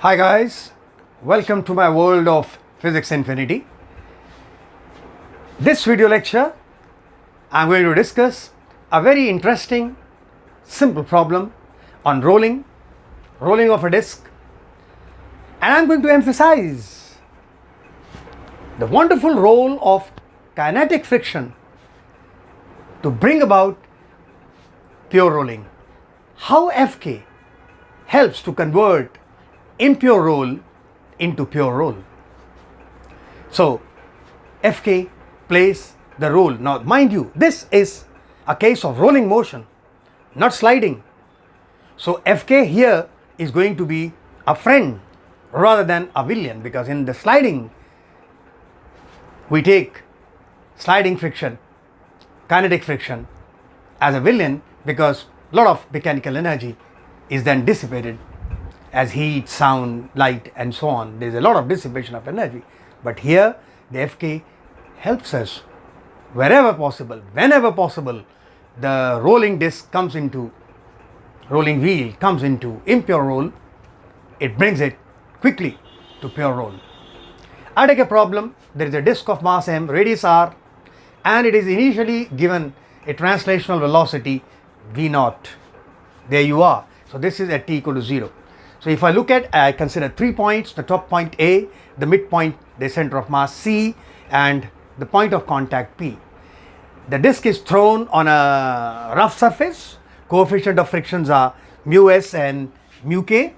Hi guys, welcome to my world of physics infinity. This video lecture I am going to discuss a very interesting simple problem on rolling of a disk, and I am going to emphasize the wonderful role of kinetic friction to bring about pure rolling. How Fk helps to convert impure roll into pure roll. So Fk plays the role. Now mind you, this is a case of rolling motion, not sliding. So Fk here is going to be a friend rather than a villain, because in the sliding we take sliding friction, kinetic friction, as a villain, because a lot of mechanical energy is then dissipated as heat, sound, light and so on. There is a lot of dissipation of energy. But here the Fk helps us wherever possible, whenever possible, the rolling disk comes into, rolling wheel comes into impure roll, it brings it quickly to pure roll. I take a problem, there is a disk of mass m, radius r, and it is initially given a translational velocity v0. There you are. So this is at t equal to 0. So if I look at, I consider 3 points, the top point A, the midpoint, the center of mass C, and the point of contact P. The disk is thrown on a rough surface. Coefficient of frictions are mu s and mu k,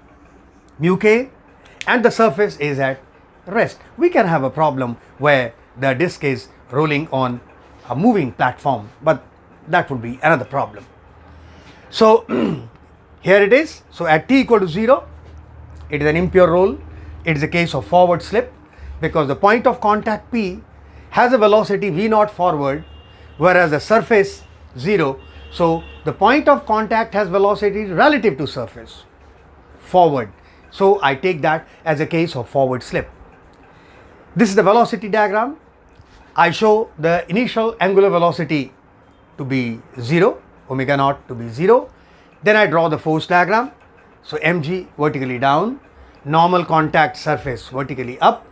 and the surface is at rest. We can have a problem where the disk is rolling on a moving platform, but that would be another problem. So here it is. So at t equal to 0, it is an impure roll. It is a case of forward slip, because the point of contact P has a velocity v0 forward, whereas the surface 0. So the point of contact has velocity relative to surface forward. So I take that as a case of forward slip. This is the velocity diagram. I show the initial angular velocity to be 0, omega naught to be 0. Then I draw the force diagram. So mg vertically down, normal contact surface vertically up,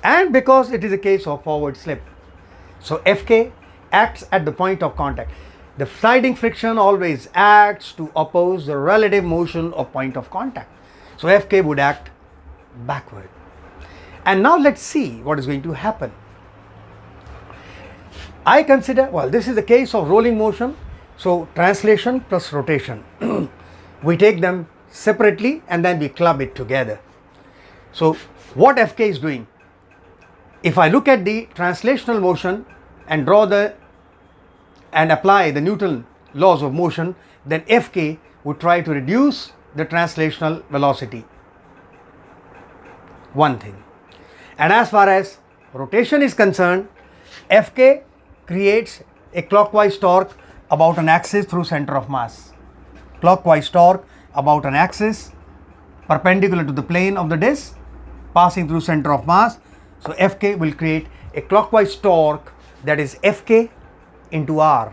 and because it is a case of forward slip, so Fk acts at the point of contact. The sliding friction always acts to oppose the relative motion of point of contact. So Fk would act backward. And now let's see what is going to happen. I consider, well, this is the case of rolling motion. So translation plus rotation. We take them separately and then we club it together. So what Fk is doing, if I look at the translational motion and apply the Newton laws of motion, then Fk would try to reduce the translational velocity. One thing. And as far as rotation is concerned, Fk creates a clockwise torque about an axis through center of mass. Clockwise torque about an axis perpendicular to the plane of the disk passing through center of mass. So Fk will create a clockwise torque, that is Fk into r,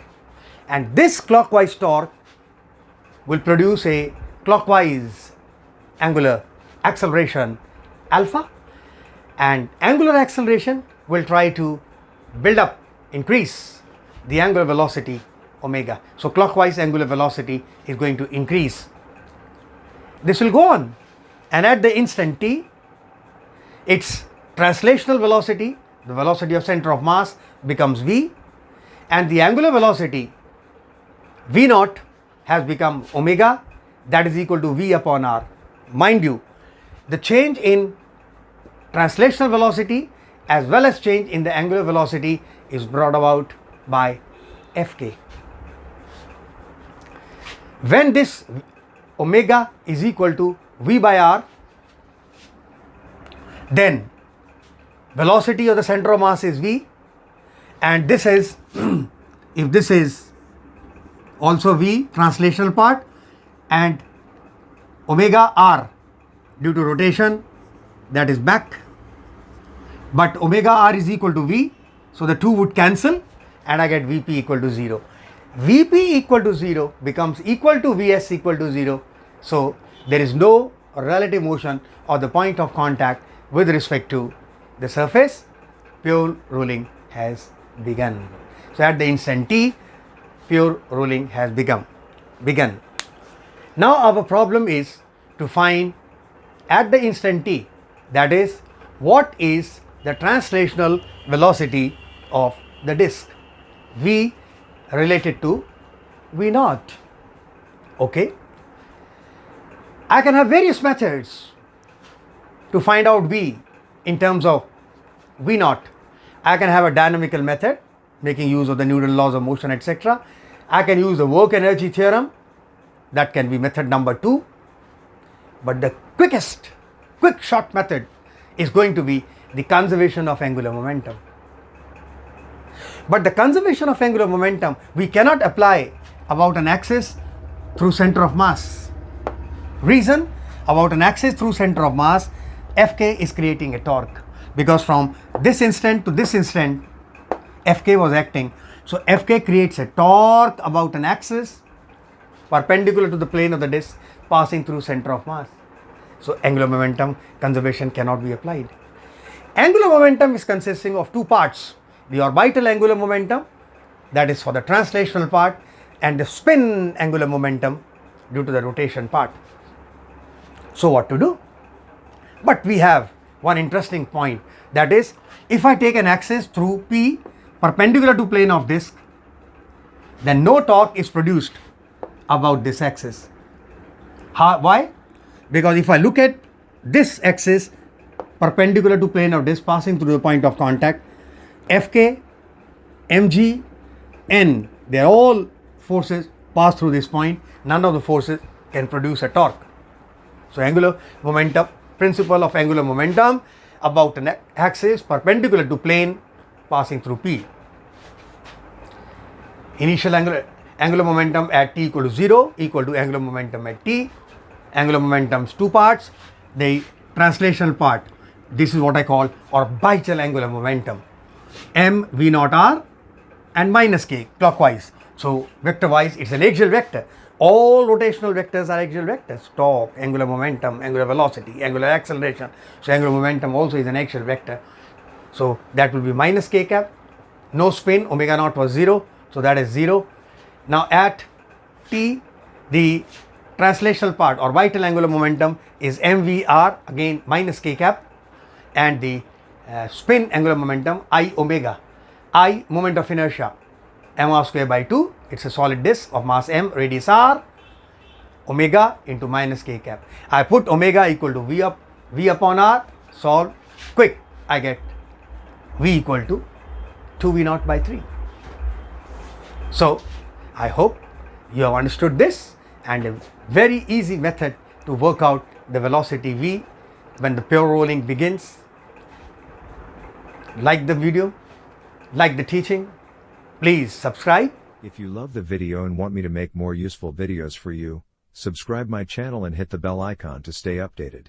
and this clockwise torque will produce a clockwise angular acceleration alpha, and angular acceleration will try to build up, increase the angular velocity omega. So clockwise angular velocity is going to increase. This will go on, and at the instant t, its translational velocity, the velocity of center of mass, becomes v, and the angular velocity v0 has become omega, that is equal to v upon r. Mind you, the change in translational velocity as well as change in the angular velocity is brought about by Fk. When this omega is equal to v by r, then velocity of the center of mass is v, and this is if this is also v, translational part, and omega r due to rotation, that is back, but omega r is equal to v, so the two would cancel and I get Vp equal to 0. Vp equal to 0 becomes equal to Vs equal to 0. So there is no or relative motion of the point of contact with respect to the surface, pure rolling has begun. So at the instant t, pure rolling has begun. Now our problem is to find at the instant t, that is, what is the translational velocity of the disk, v related to v naught. Okay, I can have various methods to find out v in terms of v naught. I can have a dynamical method making use of the Newton laws of motion, etc. I can use the work energy theorem, that can be method number 2. But the quick short method is going to be the conservation of angular momentum. But the conservation of angular momentum we cannot apply about an axis through center of mass. Reason: about an axis through center of mass, Fk is creating a torque, because from this instant to this instant Fk was acting. So Fk creates a torque about an axis perpendicular to the plane of the disk passing through center of mass. So angular momentum conservation cannot be applied. Angular momentum is consisting of two parts: the orbital angular momentum, that is for the translational part, and the spin angular momentum due to the rotation part. So what to do? But we have one interesting point, that is, if I take an axis through P perpendicular to plane of disk, then no torque is produced about this axis. Why? Because if I look at this axis perpendicular to plane of disk passing through the point of contact, Fk, mg, n, they are all forces pass through this point. None of the forces can produce a torque. So angular momentum, principle of angular momentum about an axis perpendicular to plane passing through P. Initial angular momentum at t equal to 0 equal to angular momentum at t. Angular momentum's two parts. The translational part, this is what I call orbital angular momentum, m v naught r and minus k clockwise. So vector wise it's an axial vector. All rotational vectors are axial vectors: torque, angular momentum, angular velocity, angular acceleration. So angular momentum also is an axial vector. So that will be minus k cap. No spin, omega naught was 0, so that is 0. Now at t, the translational part, orbital angular momentum, is mvr, again minus k cap, and the spin angular momentum I omega. I, moment of inertia, mr square by 2, it's a solid disk of mass m, radius r, omega into minus k cap. I put omega equal to v upon r, solve, quick, I get v equal to 2v naught by 3. So I hope you have understood this, and a very easy method to work out the velocity v when the pure rolling begins. Like the video, like the teaching, please subscribe. If you love the video and want me to make more useful videos for you, subscribe my channel and hit the bell icon to stay updated.